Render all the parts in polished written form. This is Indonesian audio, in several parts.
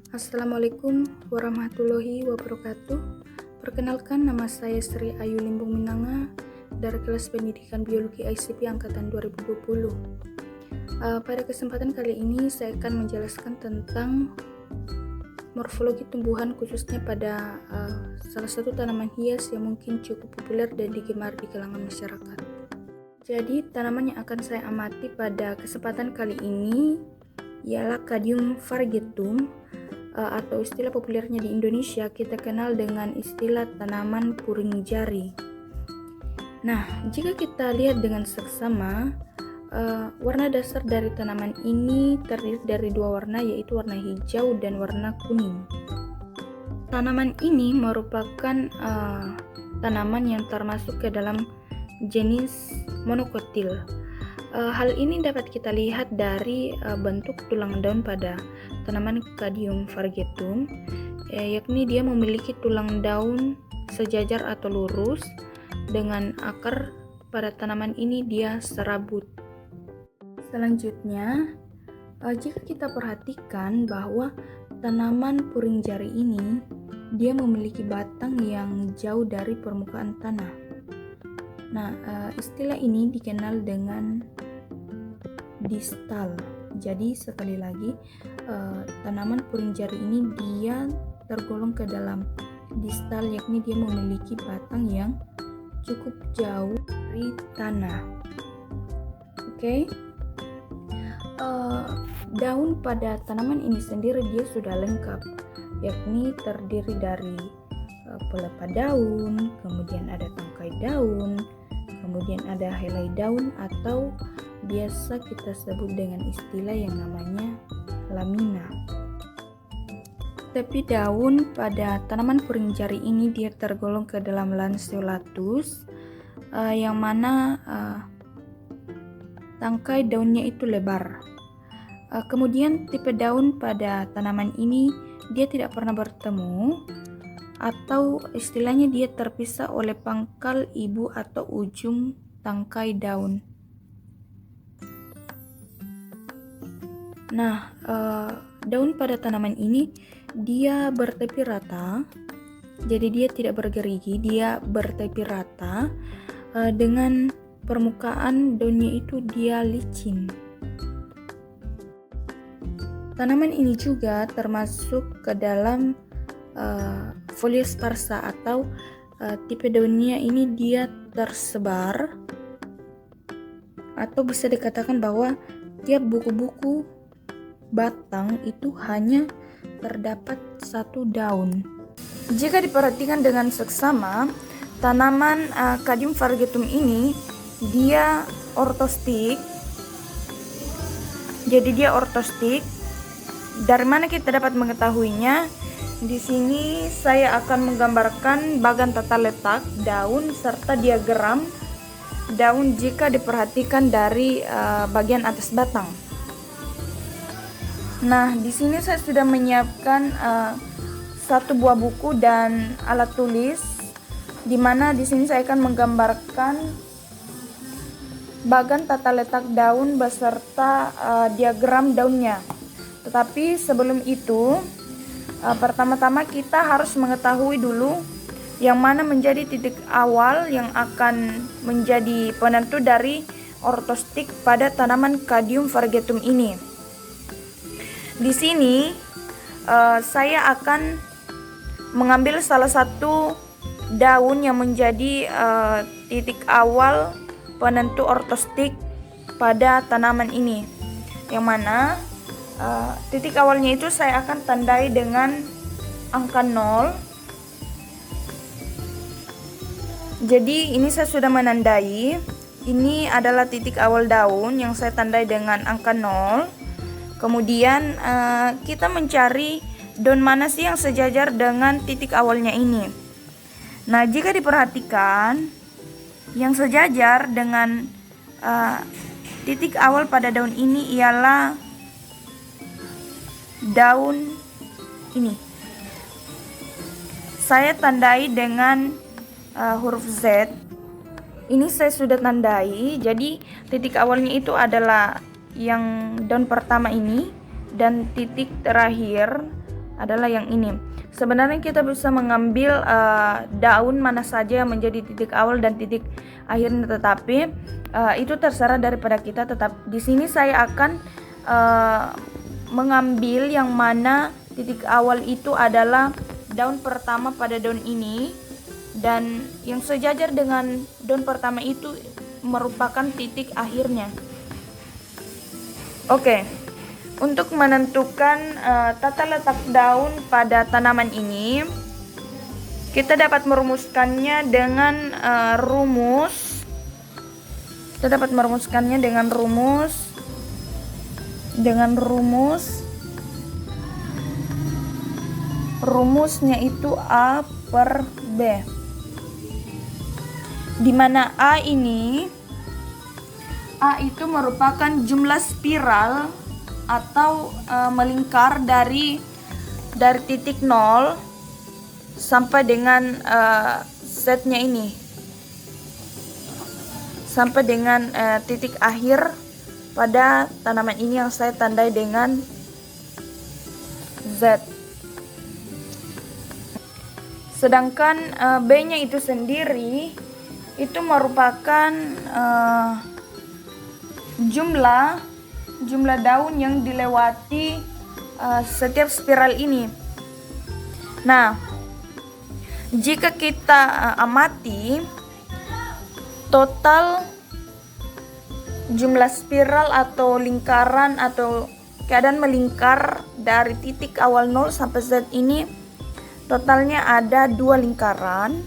Assalamualaikum warahmatullahi wabarakatuh. Perkenalkan, nama saya Sri Ayu Limbung Minanga dari kelas pendidikan biologi ICP angkatan 2020. Pada kesempatan kali ini saya akan menjelaskan tentang morfologi tumbuhan, khususnya pada salah satu tanaman hias yang mungkin cukup populer dan digemar di kalangan masyarakat. Jadi tanaman yang akan saya amati pada kesempatan kali ini ialah Cadium variegatum, atau istilah populernya di Indonesia kita kenal dengan istilah tanaman puring jari. Nah, jika kita lihat dengan seksama, warna dasar dari tanaman ini terdiri dari dua warna, yaitu warna hijau dan warna kuning. Tanaman ini merupakan tanaman yang termasuk ke dalam jenis monokotil. Hal ini dapat kita lihat dari bentuk tulang daun pada tanaman Cadium variegatum, yakni dia memiliki tulang daun sejajar atau lurus, dengan akar pada tanaman ini dia serabut. Selanjutnya, jika kita perhatikan bahwa tanaman puring jari ini dia memiliki batang yang jauh dari permukaan tanah. Nah, istilah ini dikenal dengan distal. Jadi sekali lagi, tanaman puring jari ini dia tergolong ke dalam distal, yakni dia memiliki batang yang cukup jauh dari tanah. Oke. Daun pada tanaman ini sendiri dia sudah lengkap, yakni terdiri dari pelepah daun, kemudian ada tangkai daun, kemudian ada helai daun atau biasa kita sebut dengan istilah yang namanya lamina. Tapi daun pada tanaman puring jari ini dia tergolong ke dalam lanceolatus, yang mana tangkai daunnya itu lebar. Kemudian tipe daun pada tanaman ini dia tidak pernah bertemu, atau istilahnya dia terpisah oleh pangkal ibu atau ujung tangkai daun. Nah, daun pada tanaman ini dia bertepi rata, jadi dia tidak bergerigi, dia bertepi rata, dengan permukaan daunnya itu dia licin. Tanaman ini juga termasuk ke dalam folio sparsa atau tipe daunnya ini dia tersebar, atau bisa dikatakan bahwa tiap buku-buku batang itu hanya terdapat satu daun. Jika diperhatikan dengan seksama, tanaman Cadium variegatum ini dia ortostik. Jadi dia ortostik. Dari mana kita dapat mengetahuinya? Di sini saya akan menggambarkan bagan tata letak daun serta diagram daun jika diperhatikan dari bagian atas batang. Nah, di sini saya sudah menyiapkan satu buah buku dan alat tulis, di mana di sini saya akan menggambarkan bagan tata letak daun beserta diagram daunnya. Tetapi sebelum itu, pertama-tama kita harus mengetahui dulu yang mana menjadi titik awal yang akan menjadi penentu dari ortostik pada tanaman Cadium variegatum ini. Di sini saya akan mengambil salah satu daun yang menjadi titik awal penentu ortostik pada tanaman ini, yang mana titik awalnya itu saya akan tandai dengan angka 0. Jadi ini saya sudah menandai. Ini adalah titik awal daun yang saya tandai dengan angka 0. Kemudian kita mencari daun mana sih yang sejajar dengan titik awalnya ini. Nah, jika diperhatikan, yang sejajar dengan titik awal pada daun ini ialah daun ini. Saya tandai dengan huruf Z. Ini saya sudah tandai. Jadi titik awalnya itu adalah yang daun pertama ini, dan titik terakhir adalah yang ini. Sebenarnya kita bisa mengambil daun mana saja yang menjadi titik awal dan titik akhirnya, tetapi itu terserah daripada kita. Tetap di sini saya akan mengambil yang mana titik awal itu adalah daun pertama pada daun ini, dan yang sejajar dengan daun pertama itu merupakan titik akhirnya. Oke. Untuk menentukan tata letak daun pada tanaman ini, kita dapat merumuskannya dengan rumus. Kita dapat merumuskannya dengan rumusnya itu A per B, di mana A itu merupakan jumlah spiral atau melingkar dari titik 0 sampai dengan setnya ini, sampai dengan titik akhir pada tanaman ini yang saya tandai dengan Z. Sedangkan B-nya itu sendiri itu merupakan jumlah daun yang dilewati setiap spiral ini. Nah, jika kita amati total jumlah spiral atau lingkaran atau keadaan melingkar dari titik awal 0 sampai Z ini, totalnya ada 2 lingkaran.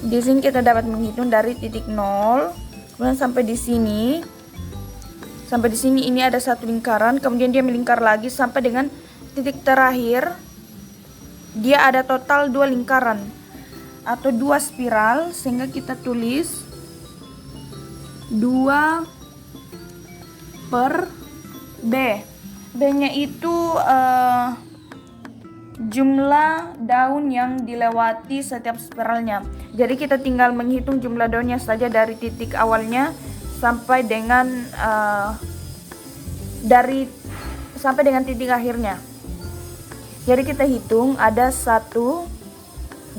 Di sini kita dapat menghitung dari titik 0 kemudian sampai di sini. Sampai di sini ini ada 1 lingkaran, kemudian dia melingkar lagi sampai dengan titik terakhir. Dia ada total 2 lingkaran atau 2 spiral, sehingga kita tulis 2 per B. B-nya itu jumlah daun yang dilewati setiap spiralnya. Jadi kita tinggal menghitung jumlah daunnya saja dari titik awalnya sampai dengan sampai dengan titik akhirnya. Jadi kita hitung ada 1,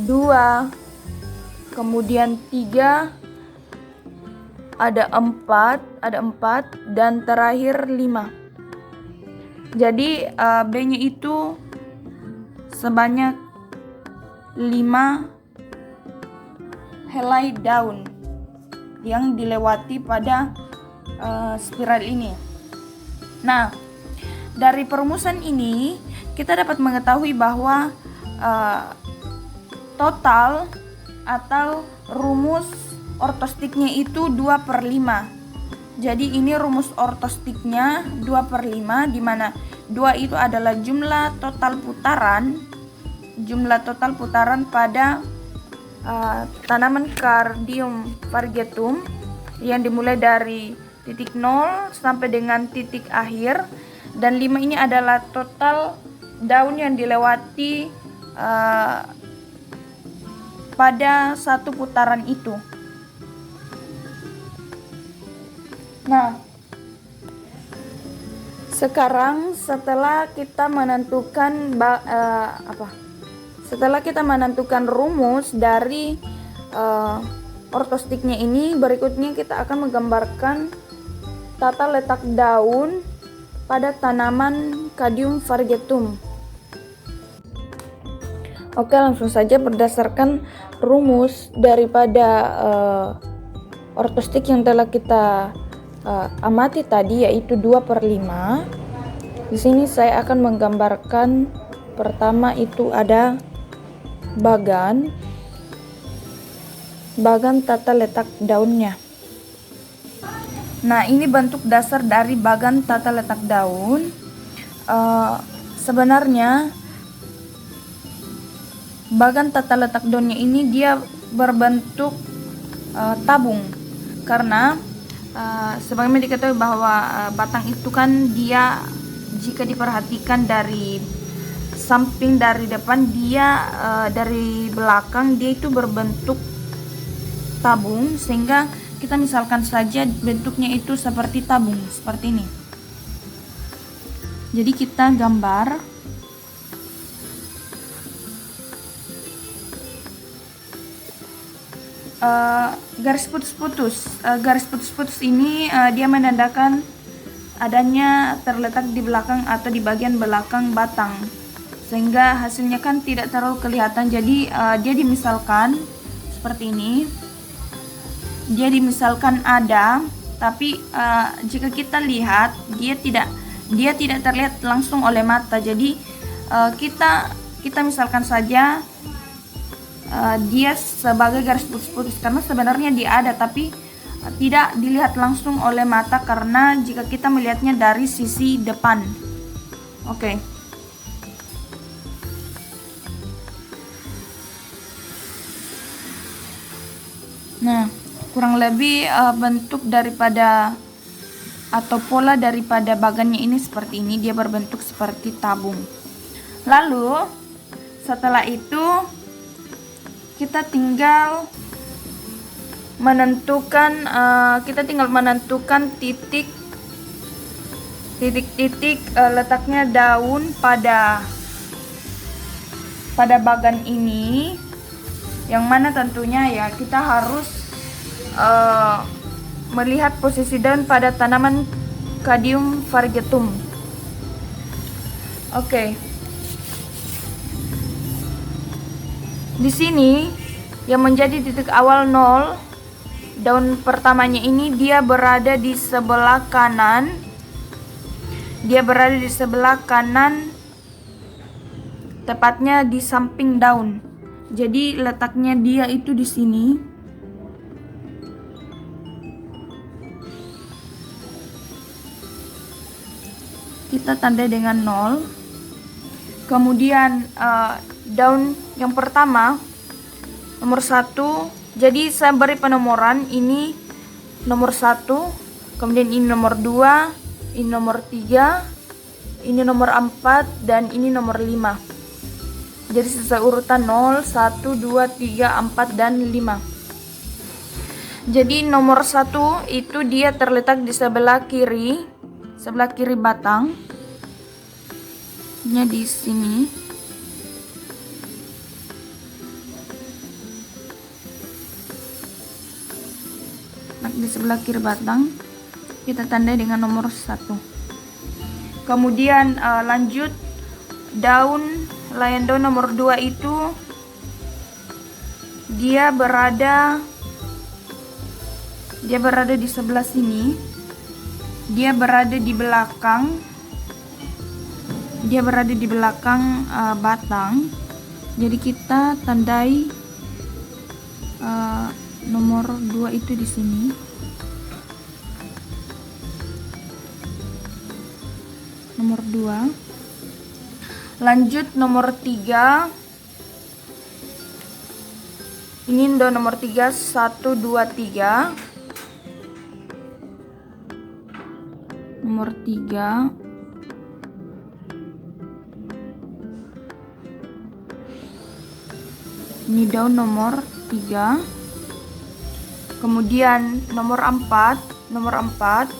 2, kemudian 3, ada 4, dan terakhir 5. Jadi B-nya itu sebanyak 5 helai daun yang dilewati pada spiral ini. Nah, dari perumusan ini kita dapat mengetahui bahwa total atau rumus ortostiknya itu 2 per 5. Jadi ini rumus ortostiknya 2 per 5, di mana 2 itu adalah jumlah total putaran pada tanaman Cardium variegatum yang dimulai dari titik 0 sampai dengan titik akhir, dan 5 ini adalah total daun yang dilewati pada 1 putaran itu. Nah, sekarang setelah kita menentukan rumus dari ortostiknya ini, berikutnya kita akan menggambarkan tata letak daun pada tanaman Cardium variegatum. Oke, langsung saja berdasarkan rumus daripada ortostik yang telah kita amati tadi, yaitu 2 per 5. Di sini saya akan menggambarkan pertama itu ada bagan tata letak daunnya. Nah, ini bentuk dasar dari bagan tata letak daun. Sebenarnya bagan tata letak daunnya ini dia berbentuk tabung, karena sebagaimana diketahui bahwa batang itu kan dia, jika diperhatikan dari samping, dari depan, dia dari belakang dia itu berbentuk tabung, sehingga kita misalkan saja bentuknya itu seperti tabung seperti ini. Jadi kita gambar garis putus-putus. Garis putus-putus ini dia menandakan adanya terletak di belakang atau di bagian belakang batang, sehingga hasilnya kan tidak terlalu kelihatan. Jadi dia dimisalkan seperti ini. Dia dimisalkan ada, tapi jika kita lihat dia tidak terlihat langsung oleh mata. Jadi kita misalkan saja dia sebagai garis putus-putus, karena sebenarnya dia ada tapi tidak dilihat langsung oleh mata karena jika kita melihatnya dari sisi depan. Oke. Nah, kurang lebih bentuk daripada atau pola daripada bagannya ini seperti ini. Dia berbentuk seperti tabung. Lalu setelah itu kita tinggal menentukan titik-titik letaknya daun pada bagan ini, yang mana tentunya ya kita harus melihat posisi daun pada tanaman Cadium variegatum. Oke. Di sini yang menjadi titik awal 0, daun pertamanya ini dia berada di sebelah kanan. Tepatnya di samping daun. Jadi letaknya dia itu di sini. Kita tandai dengan 0. Kemudian daun yang pertama nomor 1. Jadi saya beri penomoran, ini nomor 1, kemudian ini nomor 2, ini nomor 3, ini nomor 4, dan ini nomor 5. Jadi sesuai urutan 0, 1, 2, 3, 4, dan 5. Jadi nomor 1 itu dia terletak di sebelah kiri batang. Nya di sini. Di sebelah kiri batang kita tandai dengan nomor 1. Kemudian lanjut layan daun nomor 2 itu dia berada di sebelah sini. Dia berada di belakang batang. Jadi kita tandai nomor 2 itu di sini. Nomor 2. Lanjut nomor 3. Ini daun nomor 3, 1, 2, 3. Nomor 3. Ini daun nomor 3. Kemudian nomor 4. Nomor 4.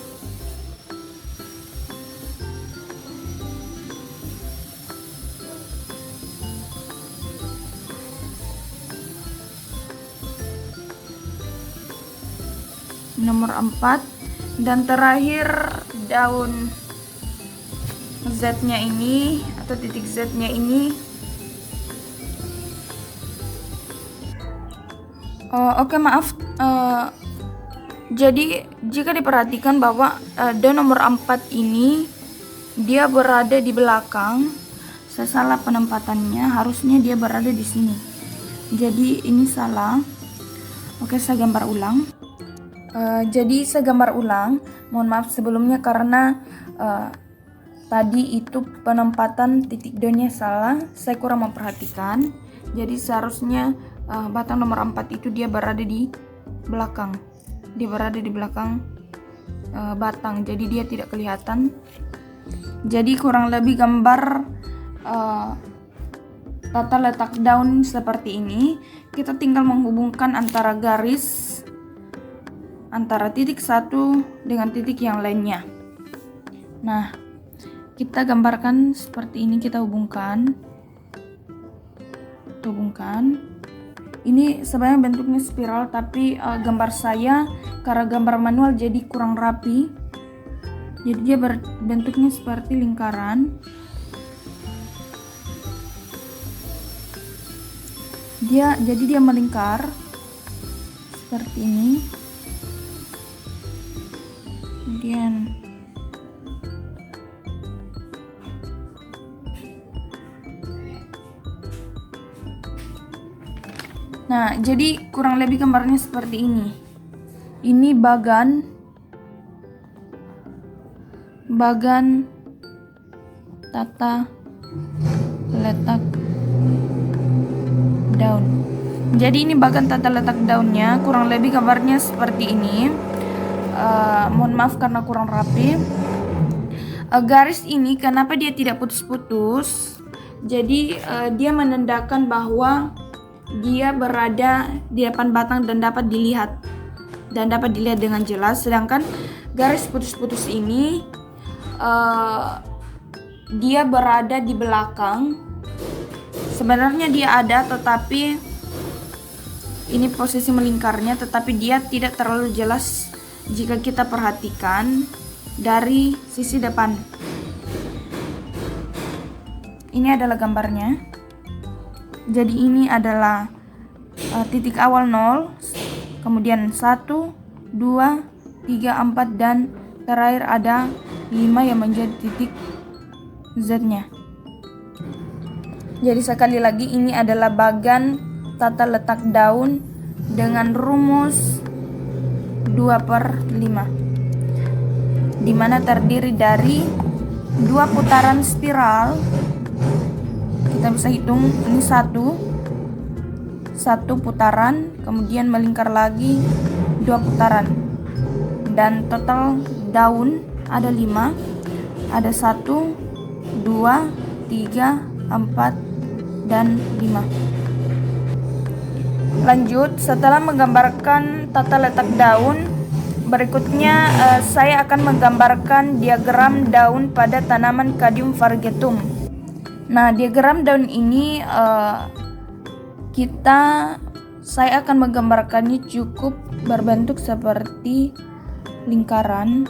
Dan terakhir daun Z-nya ini atau titik Z-nya ini. Oke, maaf. Jadi jika diperhatikan bahwa daun nomor 4 ini dia berada di belakang. Saya salah penempatannya, harusnya dia berada di sini. Jadi ini salah. Oke, saya gambar ulang. Mohon maaf sebelumnya karena tadi itu penempatan titik daunnya salah, saya kurang memperhatikan. Jadi seharusnya batang nomor 4 itu dia berada di belakang. Batang, jadi dia tidak kelihatan. Jadi kurang lebih gambar tata letak daun seperti ini. Kita tinggal menghubungkan antara titik satu dengan titik yang lainnya. Nah, kita gambarkan seperti ini, kita hubungkan. Ini sebenarnya bentuknya spiral, tapi gambar saya karena gambar manual jadi kurang rapi, jadi dia bentuknya seperti lingkaran. Jadi dia melingkar seperti ini. Kemudian nah, jadi kurang lebih gambarnya seperti ini. Ini bagan tata letak daun. Jadi ini bagan tata letak daunnya, kurang lebih gambarnya seperti ini. Mohon maaf karena kurang rapi. Garis ini kenapa dia tidak putus-putus? Jadi dia menandakan bahwa dia berada di depan batang dan dapat dilihat dengan jelas. Sedangkan garis putus-putus ini dia berada di belakang. Sebenarnya dia ada, tetapi ini posisi melingkarnya, tetapi dia tidak terlalu jelas jika kita perhatikan dari sisi depan. Ini adalah gambarnya. Jadi ini adalah titik awal 0, kemudian 1, 2, 3, 4, dan terakhir ada 5 yang menjadi titik Z-nya. Jadi sekali lagi ini adalah bagan tata letak daun dengan rumus 2/5, dimana terdiri dari 2 putaran spiral. Kita bisa hitung, ini satu putaran, kemudian melingkar lagi 2 putaran, dan total daun ada 5, ada 1, 2, 3, 4, dan 5. Lanjut, setelah menggambarkan tata letak daun, berikutnya saya akan menggambarkan diagram daun pada tanaman Cadium variegatum. Nah, diagram daun ini saya akan menggambarkannya cukup berbentuk seperti lingkaran.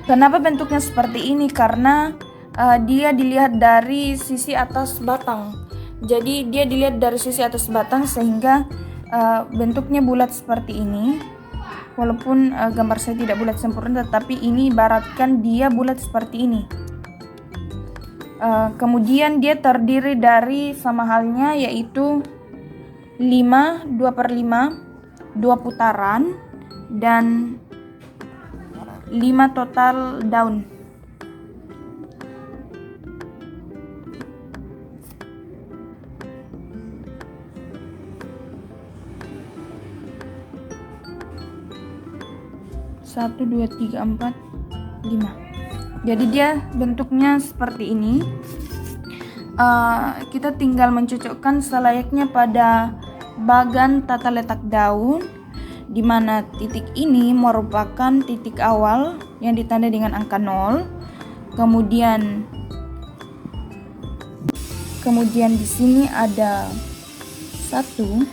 Kenapa bentuknya seperti ini? Karena dia dilihat dari sisi atas batang. Jadi dia dilihat dari sisi atas batang sehingga bentuknya bulat seperti ini. Walaupun gambar saya tidak bulat sempurna, tetapi ini ibaratkan dia bulat seperti ini. Kemudian dia terdiri dari sama halnya, yaitu 5, 2/5, 2 putaran, dan 5 total daun. Satu, 2, 3, 4, 5. Jadi dia bentuknya seperti ini. Kita tinggal mencocokkan selayaknya pada bagan tata letak daun, di mana titik ini merupakan titik awal yang ditandai dengan angka 0. Kemudian di sini ada 1.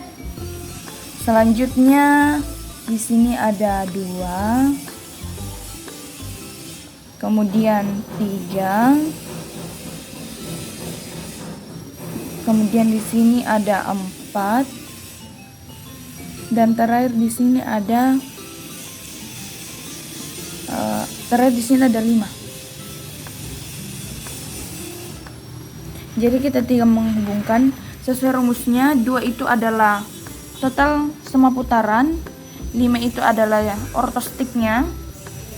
Selanjutnya di sini ada 2. Kemudian 3, kemudian di sini ada 4, dan terakhir di sini ada 5. Jadi kita tinggal menghubungkan sesuai rumusnya. 2 itu adalah total semua putaran, 5 itu adalah ortostiknya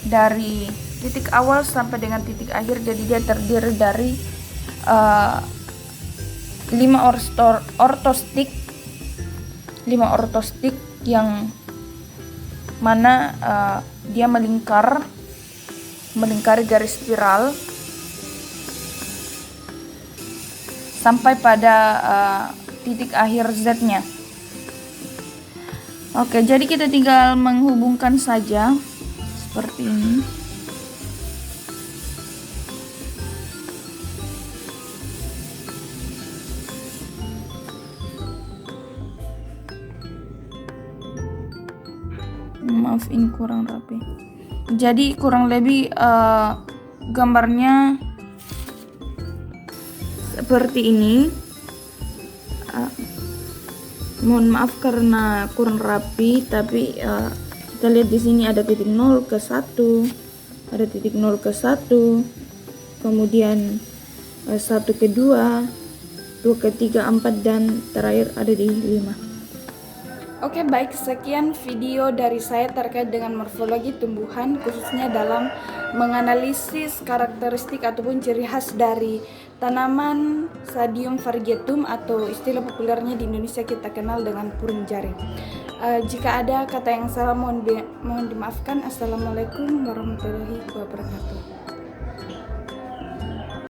dari titik awal sampai dengan titik akhir. Jadi dia terdiri dari 5 ortostik yang mana dia melingkari garis spiral sampai pada titik akhir Z-nya. Oke, jadi kita tinggal menghubungkan saja seperti ini. Maaf, ini kurang rapi. Jadi kurang lebih gambarnya seperti ini. Mohon maaf karena kurang rapi, tapi kita lihat di sini ada titik 0 ke 1, ada titik 0 ke 1, kemudian 1 ke 2, 2 ke 3, 4, dan terakhir ada di 5. Oke, baik, sekian video dari saya terkait dengan morfologi tumbuhan, khususnya dalam menganalisis karakteristik ataupun ciri khas dari tanaman Sadium variegatum atau istilah populernya di Indonesia kita kenal dengan puring jaring. Jika ada kata yang salah mohon dimaafkan. Assalamualaikum warahmatullahi wabarakatuh.